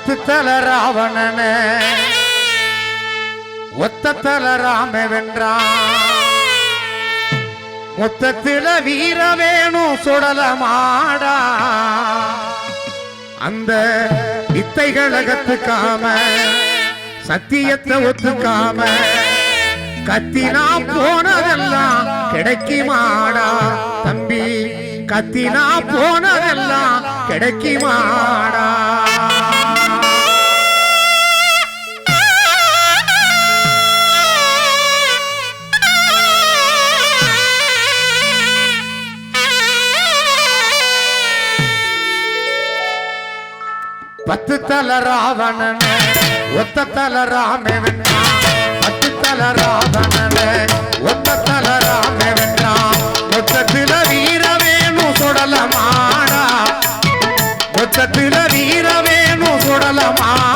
பத்து தல ராவணன ஒத்த தல ராம வென்றான். மொத்தத்தில வீரவேணு சுடலமாடா. அந்த வித்தைகளை கத்துக்காம சத்தியத்தை ஒத்துக்காம கத்தினா போனதெல்லாம் கிடைக்குமாடா தம்பி, கத்தினா போனதெல்லாம் கிடைக்குமாடா. பத்து தல ராவணன ஒத்த தல ராம வென்றான். பத்து தல ராவணன ஒத்த தல ராம வென்றான். மொத்தத்தில வீரவேணு சுடலமாடா. மொத்தத்தில வீரவேணு சுடலமாடா.